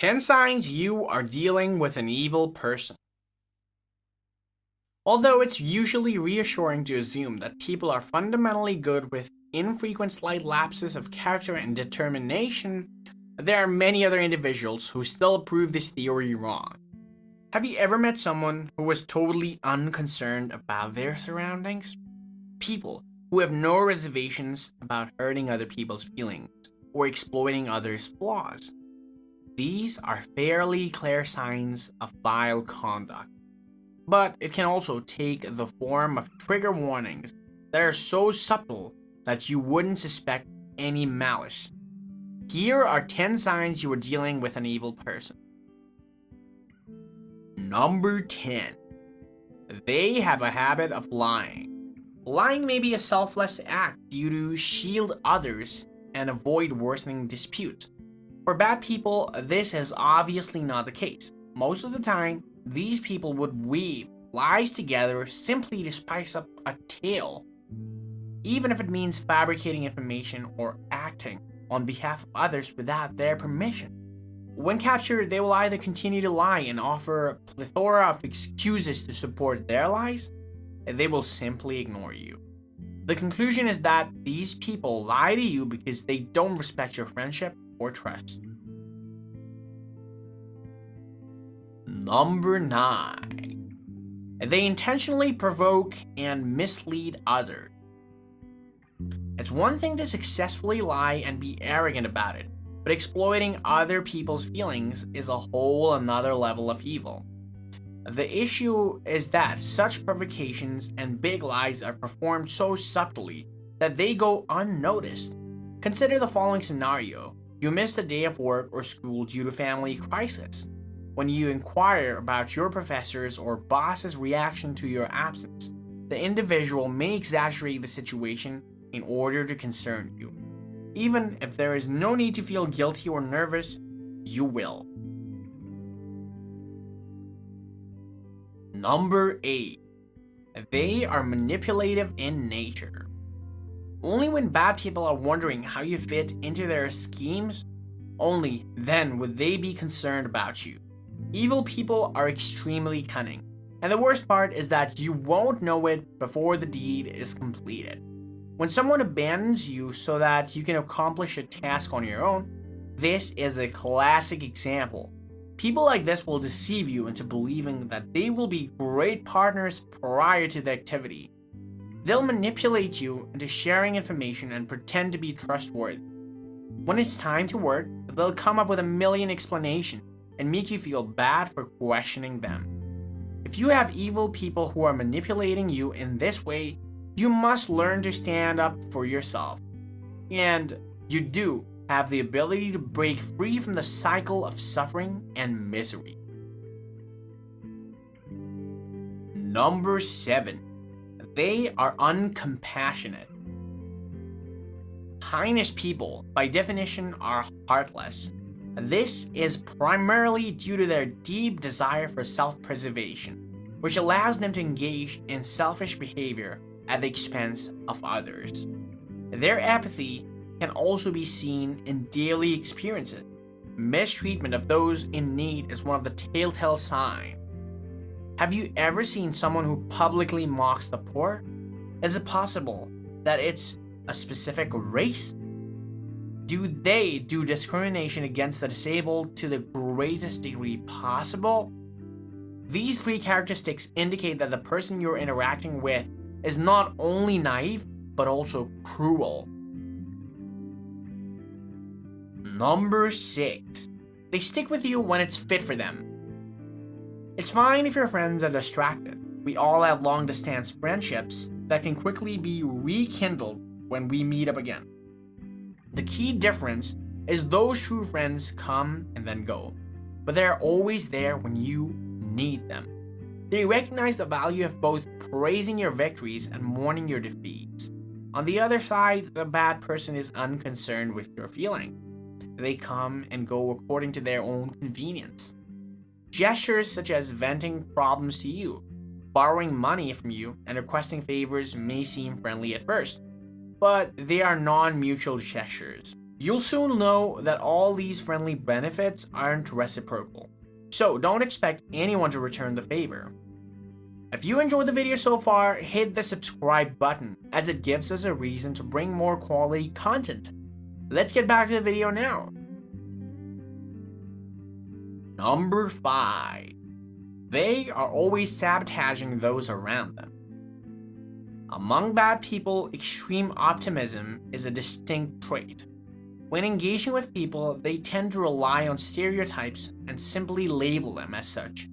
10 signs you are dealing with an evil person. Although it's usually reassuring to assume that people are fundamentally good with infrequent slight lapses of character and determination, there are many other individuals who still prove this theory wrong. Have you ever met someone who was totally unconcerned about their surroundings? People who have no reservations about hurting other people's feelings or exploiting others' flaws. These are fairly clear signs of vile conduct, but it can also take the form of trigger warnings that are so subtle that you wouldn't suspect any malice. Here are 10 signs you are dealing with an evil person. Number 10. They have a habit of lying. Lying may be a selfless act due to shield others and avoid worsening disputes. For bad people, this is obviously not the case. Most of the time, these people would weave lies together simply to spice up a tale, even if it means fabricating information or acting on behalf of others without their permission. When captured, they will either continue to lie and offer a plethora of excuses to support their lies, and they will simply ignore you. The conclusion is that these people lie to you because they don't respect your friendship or trust. Number 9. They intentionally provoke and mislead others. It's one thing to successfully lie and be arrogant about it, but exploiting other people's feelings is a whole another level of evil. The issue is that such provocations and big lies are performed so subtly that they go unnoticed. Consider the following scenario. You missed a day of work or school due to family crisis. When you inquire about your professor's or boss's reaction to your absence, the individual may exaggerate the situation in order to concern you. Even if there is no need to feel guilty or nervous, you will. Number 8. They are manipulative in nature. Only when bad people are wondering how you fit into their schemes, only then would they be concerned about you. Evil people are extremely cunning, and the worst part is that you won't know it before the deed is completed. When someone abandons you so that you can accomplish a task on your own, this is a classic example. People like this will deceive you into believing that they will be great partners prior to the activity. They'll manipulate you into sharing information and pretend to be trustworthy. When it's time to work, they'll come up with a million explanations and make you feel bad for questioning them. If you have evil people who are manipulating you in this way, you must learn to stand up for yourself. And you do have the ability to break free from the cycle of suffering and misery. Number 7. They are uncompassionate. Heinous people, by definition, are heartless. This is primarily due to their deep desire for self-preservation, which allows them to engage in selfish behavior at the expense of others. Their apathy can also be seen in daily experiences. Mistreatment of those in need is one of the telltale signs. Have you ever seen someone who publicly mocks the poor? Is it possible that it's a specific race? Do they do discrimination against the disabled to the greatest degree possible? These 3 characteristics indicate that the person you're interacting with is not only naive, but also cruel. Number 6. They stick with you when it's fit for them. It's fine if your friends are distracted. We all have long-distance friendships that can quickly be rekindled when we meet up again. The key difference is those true friends come and then go, but they're always there when you need them. They recognize the value of both praising your victories and mourning your defeats. On the other side, the bad person is unconcerned with your feelings. They come and go according to their own convenience. Gestures such as venting problems to you, borrowing money from you, and requesting favors may seem friendly at first, but they are non-mutual gestures. You'll soon know that all these friendly benefits aren't reciprocal, so don't expect anyone to return the favor. If you enjoyed the video so far, hit the subscribe button as it gives us a reason to bring more quality content. Let's get back to the video now. Number 5. They are always sabotaging those around them. Among bad people, extreme optimism is a distinct trait. When engaging with people, they tend to rely on stereotypes and simply label them as such.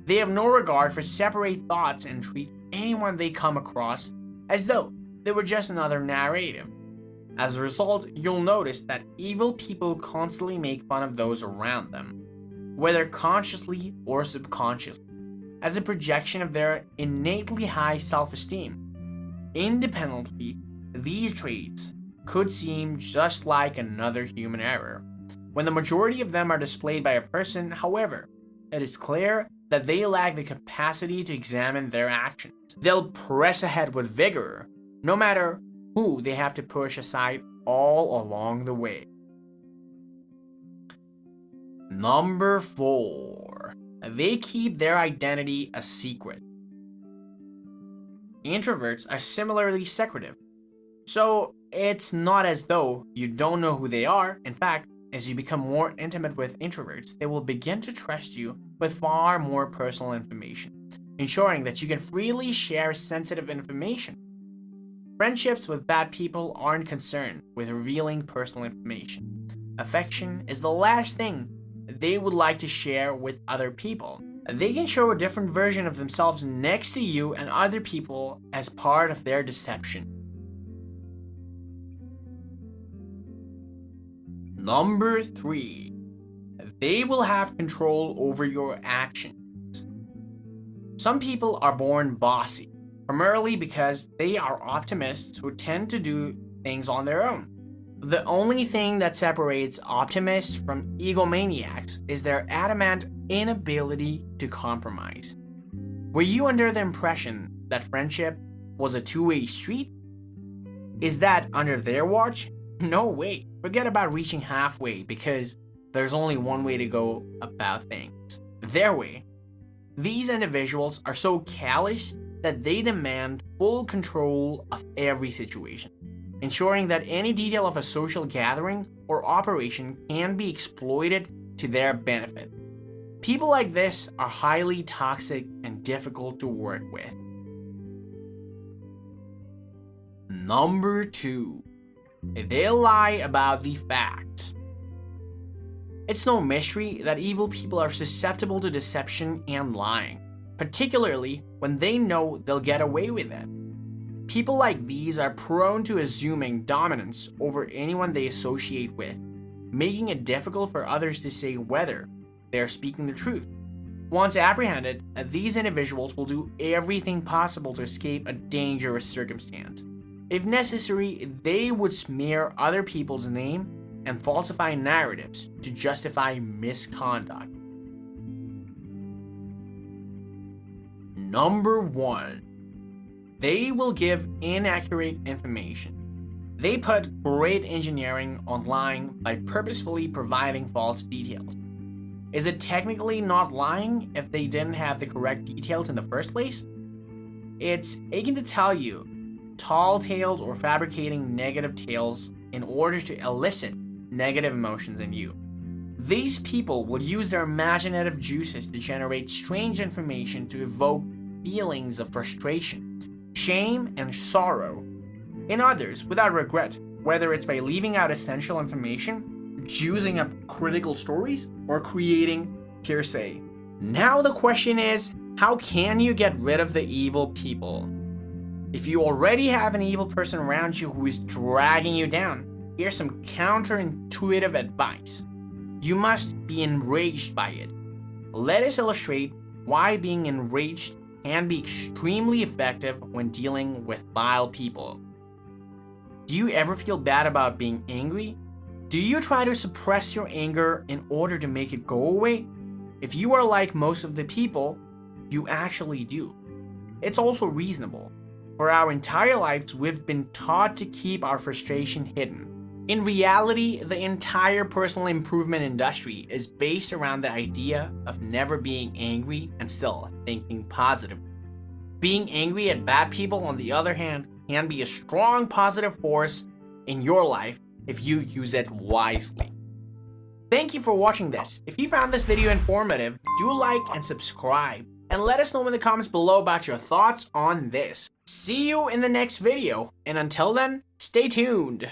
They have no regard for separate thoughts and treat anyone they come across as though they were just another narrative. As a result, you'll notice that evil people constantly make fun of those around them, whether consciously or subconsciously, as a projection of their innately high self-esteem. Independently, these traits could seem just like another human error. When the majority of them are displayed by a person, however, it is clear that they lack the capacity to examine their actions. They'll press ahead with vigor, no matter who they have to push aside all along the way. Number 4. They keep their identity a secret. Introverts are similarly secretive, so it's not as though you don't know who they are. In fact, as you become more intimate with introverts, they will begin to trust you with far more personal information, ensuring that you can freely share sensitive information. Friendships with bad people aren't concerned with revealing personal information. Affection is the last thing they would like to share with other people. They can show a different version of themselves next to you and other people as part of their deception. Number 3. They will have control over your actions. Some people are born bossy, primarily because they are optimists who tend to do things on their own. The only thing that separates optimists from egomaniacs is their adamant inability to compromise. Were you under the impression that friendship was a two-way street? Is that under their watch? No way. Forget about reaching halfway, because there's only one way to go about things. Their way. These individuals are so callous that they demand full control of every situation, ensuring that any detail of a social gathering or operation can be exploited to their benefit. People like this are highly toxic and difficult to work with. Number 2. They'll lie about the facts. It's no mystery that evil people are susceptible to deception and lying, particularly when they know they'll get away with it. People like these are prone to assuming dominance over anyone they associate with, making it difficult for others to say whether they are speaking the truth. Once apprehended, these individuals will do everything possible to escape a dangerous circumstance. If necessary, they would smear other people's name and falsify narratives to justify misconduct. Number 1. They will give inaccurate information. They put great engineering on lying by purposefully providing false details. Is it technically not lying if they didn't have the correct details in the first place? It's aching to tell you tall tales or fabricating negative tales in order to elicit negative emotions in you. These people will use their imaginative juices to generate strange information to evoke feelings of frustration, shame, and sorrow in others without regret, whether it's by leaving out essential information, juicing up critical stories, or creating hearsay. Now the question is, how can you get rid of the evil people? If you already have an evil person around you who is dragging you down, here's some counterintuitive advice. You must be enraged by it. Let us illustrate why being enraged can be extremely effective when dealing with vile people. Do you ever feel bad about being angry? Do you try to suppress your anger in order to make it go away? If you are like most of the people, you actually do. It's also reasonable. For our entire lives, we've been taught to keep our frustration hidden. In reality, the entire personal improvement industry is based around the idea of never being angry and still thinking positive. Being angry at bad people, on the other hand, can be a strong positive force in your life if you use it wisely. Thank you for watching this. If you found this video informative, do like and subscribe, and let us know in the comments below about your thoughts on this. See you in the next video, and until then, stay tuned.